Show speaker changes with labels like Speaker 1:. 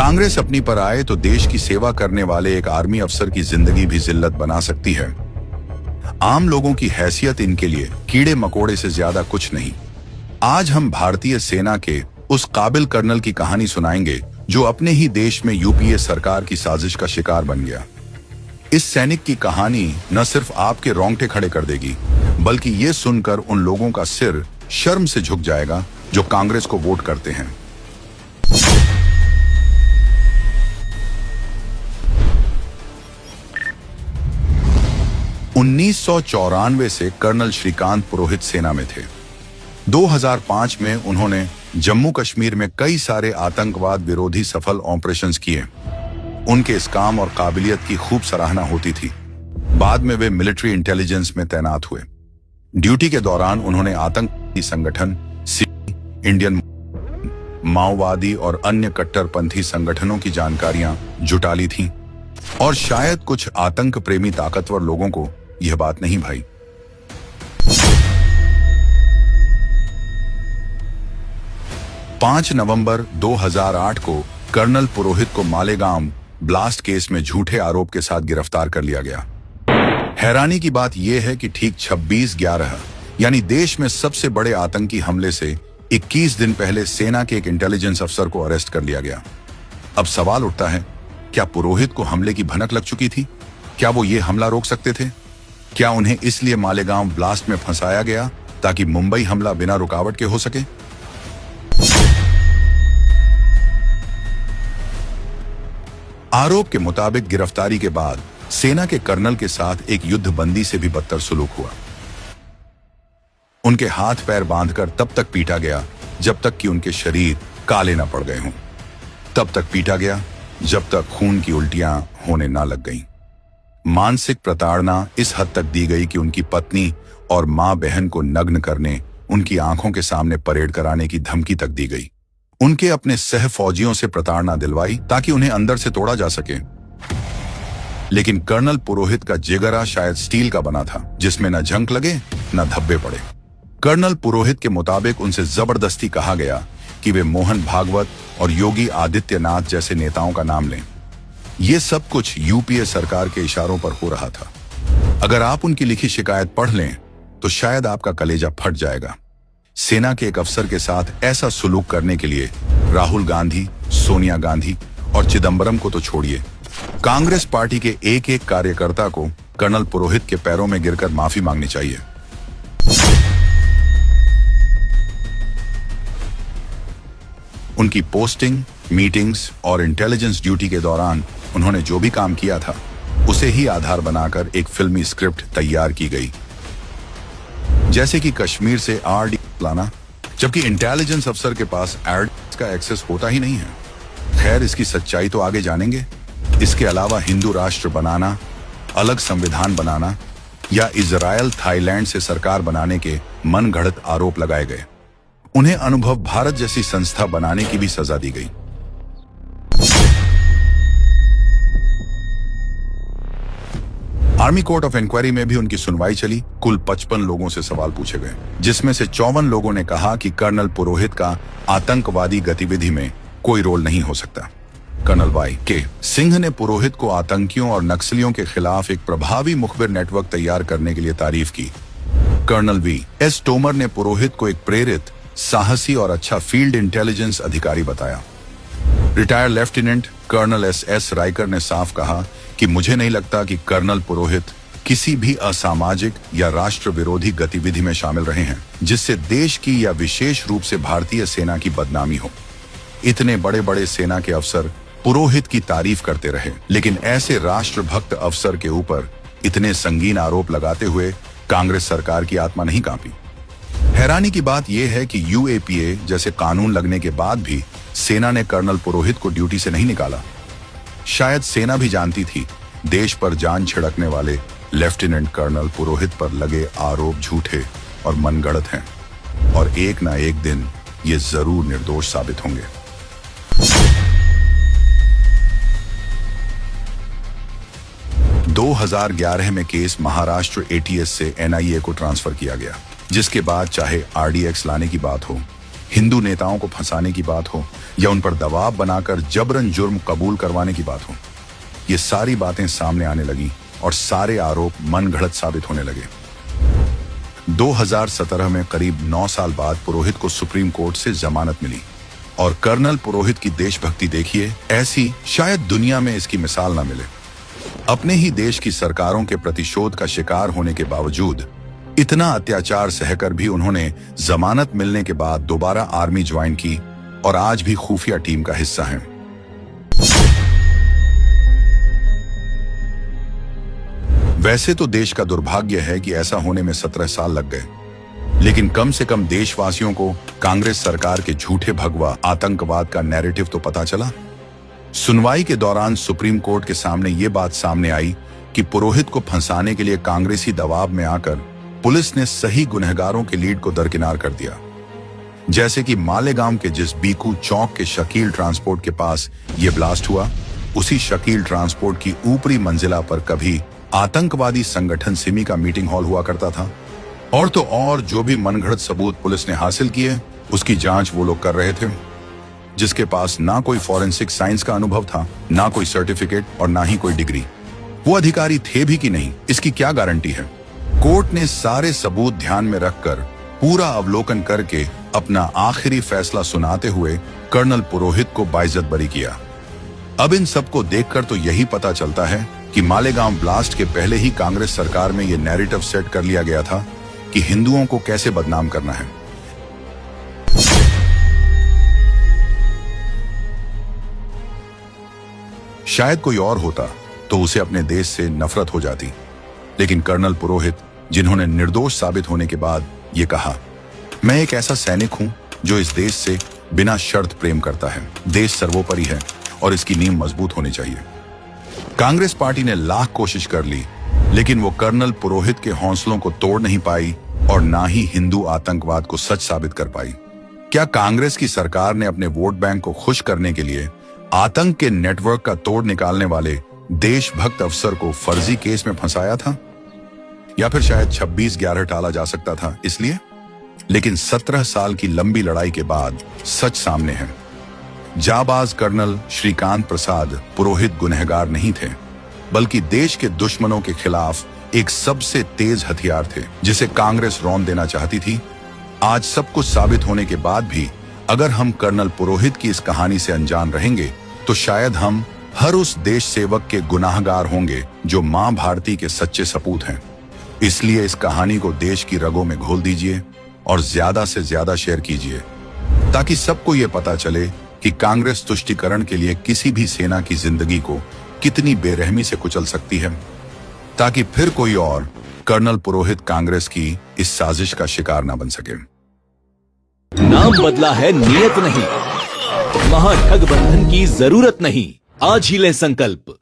Speaker 1: कांग्रेस अपनी पर आए तो देश की सेवा करने वाले एक आर्मी अफसर की जिंदगी भी जिल्लत बना सकती है। आम लोगों की हैसियत इनके लिए कीड़े मकोड़े से ज्यादा कुछ नहीं। आज हम भारतीय सेना के उस काबिल कर्नल की कहानी सुनाएंगे जो अपने ही देश में यूपीए सरकार की साजिश का शिकार बन गया। इस सैनिक की कहानी न सिर्फ आपके रोंगटे खड़े कर देगी, बल्कि ये सुनकर उन लोगों का सिर शर्म से झुक जाएगा जो कांग्रेस को वोट करते हैं। उन्नीस से कर्नल श्रीकांत पुरोहित सेना में थे। 2005 में उन्होंने जम्मू कश्मीर में कई सारे आतंकवाद विरोधी सफल ऑपरेशंस किए। उनके इस काम और काबिलियत की खूब सराहना होती थी। बाद में वे मिलिट्री इंटेलिजेंस में तैनात हुए। ड्यूटी के दौरान उन्होंने आतंकी संगठन, इंडियन माओवादी और अन्य कट्टरपंथी संगठनों की जानकारियां जुटा ली थीं, और शायद कुछ आतंक प्रेमी ताकतवर लोगों को यह बात नहीं भाई। पांच नवंबर 2008 को कर्नल पुरोहित को मालेगांव ब्लास्ट केस में झूठे आरोप के साथ गिरफ्तार कर लिया गया। हैरानी की बात यह है कि ठीक 26/11 यानी देश में सबसे बड़े आतंकी हमले से 21 दिन पहले सेना के एक इंटेलिजेंस अफसर को अरेस्ट कर लिया गया। अब सवाल उठता है, क्या पुरोहित को हमले की भनक लग चुकी थी? क्या वो ये हमला रोक सकते थे? क्या उन्हें इसलिए मालेगांव ब्लास्ट में फंसाया गया ताकि मुंबई हमला बिना रुकावट के हो सके? आरोप के मुताबिक गिरफ्तारी के बाद सेना के कर्नल के साथ एक युद्धबंदी से भी बदतर सुलूक हुआ। उनके हाथ पैर बांधकर तब तक पीटा गया जब तक कि उनके शरीर काले न पड़ गए हों। तब तक पीटा गया जब तक खून की उल्टियां होने ना लग गईं। मानसिक प्रताड़ना इस हद तक दी गई कि उनकी पत्नी और मां बहन को नग्न करने, उनकी आंखों के सामने परेड कराने की धमकी तक दी गई। उनके अपने सह फौजियों से प्रताड़ना दिलवाई ताकि उन्हें अंदर से तोड़ा जा सके। लेकिन कर्नल पुरोहित का जिगरा शायद स्टील का बना था, जिसमें न झंक लगे न धब्बे पड़े। कर्नल पुरोहित के मुताबिक उनसे जबरदस्ती कहा गया कि वे मोहन भागवत और योगी आदित्यनाथ जैसे नेताओं का नाम लें। ये सब कुछ यूपीए सरकार के इशारों पर हो रहा था। अगर आप उनकी लिखी शिकायत पढ़ लें तो शायद आपका कलेजा फट जाएगा। सेना के एक अफसर के साथ ऐसा सुलूक करने के लिए राहुल गांधी, सोनिया गांधी और चिदंबरम को तो छोड़िए, कांग्रेस पार्टी के एक एक कार्यकर्ता को कर्नल पुरोहित के पैरों में गिरकर माफी मांगनी चाहिए। उनकी पोस्टिंग, मीटिंग्स और इंटेलिजेंस ड्यूटी के दौरान उन्होंने जो भी काम किया था उसे ही आधार बनाकर एक फिल्मी स्क्रिप्ट तैयार की गई, जैसे कि कश्मीर से आरडी लाना, जबकि इंटेलिजेंस अफसर के पास आरडी का एक्सेस होता ही नहीं है। खैर, इसकी सच्चाई तो आगे जानेंगे। इसके अलावा हिंदू राष्ट्र बनाना, अलग संविधान बनाना या इजरायल थाईलैंड से सरकार बनाने के मनगढ़ंत आरोप लगाए गए। उन्हें अनुभव भारत जैसी संस्था बनाने की भी सजा दी गई। आर्मी कोर्ट ऑफ इंक्वायरी में भी उनकी सुनवाई चली। कुल 55 लोगों से सवाल पूछे गए, जिसमें से 54 लोगों ने कहा कि कर्नल पुरोहित का आतंकवादी गतिविधि में कोई रोल नहीं हो सकता। कर्नल वाई के सिंह ने पुरोहित को आतंकियों और नक्सलियों के खिलाफ एक प्रभावी मुखबिर नेटवर्क तैयार करने के लिए तारीफ की। Colonel VS. तोमर ने पुरोहित को एक प्रेरित, साहसी और अच्छा फील्ड इंटेलिजेंस अधिकारी बताया। Retired lieutenant colonel S. Raikar ने साफ कहा कि मुझे नहीं लगता कि कर्नल पुरोहित किसी भी असामाजिक या राष्ट्र विरोधी गतिविधि में शामिल रहे हैं जिससे देश की या विशेष रूप से भारतीय सेना की बदनामी हो। इतने बड़े बड़े सेना के अफसर पुरोहित की तारीफ करते रहे, लेकिन ऐसे राष्ट्रभक्त अफसर के ऊपर इतने संगीन आरोप लगाते हुए कांग्रेस सरकार की आत्मा नहीं कांपी। हैरानी की बात यह है कि यूएपीए जैसे कानून लगने के बाद भी सेना ने कर्नल पुरोहित को ड्यूटी से नहीं निकाला। शायद सेना भी जानती थी देश पर जान छिड़कने वाले लेफ्टिनेंट कर्नल पुरोहित पर लगे आरोप झूठे और मनगढ़ंत हैं, और एक ना एक दिन ये जरूर निर्दोष साबित होंगे। 2011 में केस महाराष्ट्र एटीएस से एनआईए को ट्रांसफर किया गया, जिसके बाद चाहे आरडीएक्स लाने की बात हो, हिंदू नेताओं को फंसाने की बात हो या उन पर दबाव बनाकर जबरन जुर्म कबूल करवाने की बात हो, ये सारी बातें सामने आने लगी और सारे आरोप मनगढ़ंत साबित होने लगे। 2017 में करीब 9 साल बाद पुरोहित को सुप्रीम कोर्ट से जमानत मिली और कर्नल पुरोहित की देशभक्ति देखिए, ऐसी शायद दुनिया में इसकी मिसाल ना मिले। अपने ही देश की सरकारों के प्रतिशोध का शिकार होने के बावजूद इतना अत्याचार सहकर भी उन्होंने जमानत मिलने के बाद दोबारा आर्मी ज्वाइन की और आज भी खुफिया टीम का हिस्सा हैं। वैसे तो देश का दुर्भाग्य है कि ऐसा होने में 17 साल लग गए, लेकिन कम से कम देशवासियों को कांग्रेस सरकार के झूठे भगवा आतंकवाद का नैरेटिव तो पता चला। सुनवाई के दौरान सुप्रीम कोर्ट के सामने ये बात सामने आई कि पुरोहित को फंसाने के लिए कांग्रेसी दबाव में आकर पुलिस ने सही गुनहगारों के लीड को दरकिनार कर दिया। जैसे कि मालेगांव के जिस बीकू चौक के शकील ट्रांसपोर्ट के पास ये ब्लास्ट हुआ, उसी शकील ट्रांसपोर्ट की ऊपरी मंजिला पर कभी आतंकवादी संगठन सिमी का मीटिंग हॉल हुआ करता था। और तो और जो भी मनगढ़ंत सबूत पुलिस ने हासिल किए, उसकी जांच वो लोग कर रहे थे जिसके पास ना कोई फॉरेंसिक साइंस का अनुभव था, ना कोई सर्टिफिकेट और ना ही कोई डिग्री। वो अधिकारी थे भी कि नहीं, इसकी क्या गारंटी है। कोर्ट ने सारे सबूत ध्यान में रखकर पूरा अवलोकन करके अपना आखिरी फैसला सुनाते हुए कर्नल पुरोहित को बाइज्जत बरी किया। अब इन सबको देखकर तो यही पता चलता है कि मालेगांव ब्लास्ट के पहले ही कांग्रेस सरकार में यह नैरेटिव सेट कर लिया गया था कि हिंदुओं को कैसे बदनाम करना है। शायद कोई और होता तो उसे अपने देश से नफरत हो जाती, लेकिन कर्नल पुरोहित, जिन्होंने निर्दोष साबित होने के बाद ये कहा, मैं एक ऐसा सैनिक हूं जो इस देश से बिना शर्त प्रेम करता है। देश सर्वोपरि है और इसकी नींव मजबूत होनी चाहिए। कांग्रेस पार्टी ने लाख कोशिश कर ली, लेकिन वो कर्नल पुरोहित के हौसलों को तोड़ नहीं पाई और ना ही हिंदू आतंकवाद को सच साबित कर पाई। क्या कांग्रेस की सरकार ने अपने वोट बैंक को खुश करने के लिए आतंक के नेटवर्क का तोड़ निकालने वाले देशभक्त अफसर को फर्जी केस में फंसाया था? या फिर शायद 26/11 टाला जा सकता था इसलिए? लेकिन 17 साल की लंबी लड़ाई के बाद सच सामने है। जाबाज कर्नल श्रीकांत प्रसाद पुरोहित गुनहगार नहीं थे, बल्कि देश के दुश्मनों के खिलाफ एक सबसे तेज हथियार थे जिसे कांग्रेस रौंद देना चाहती थी। आज सब कुछ साबित होने के बाद भी अगर हम कर्नल पुरोहित की इस कहानी से अनजान रहेंगे तो शायद हम हर उस देश सेवक के गुनाहगार होंगे जो मां भारती के सच्चे सपूत हैं। इसलिए इस कहानी को देश की रगों में घोल दीजिए और ज्यादा से ज्यादा शेयर कीजिए, ताकि सबको ये पता चले कि कांग्रेस तुष्टीकरण के लिए किसी भी सेना की जिंदगी को कितनी बेरहमी से कुचल सकती है, ताकि फिर कोई और कर्नल पुरोहित कांग्रेस की इस साजिश का शिकार न बन सके।
Speaker 2: नाम बदला है, नियत नहीं। महाठगबंधन की जरूरत नहीं। आज ही ले संकल्प।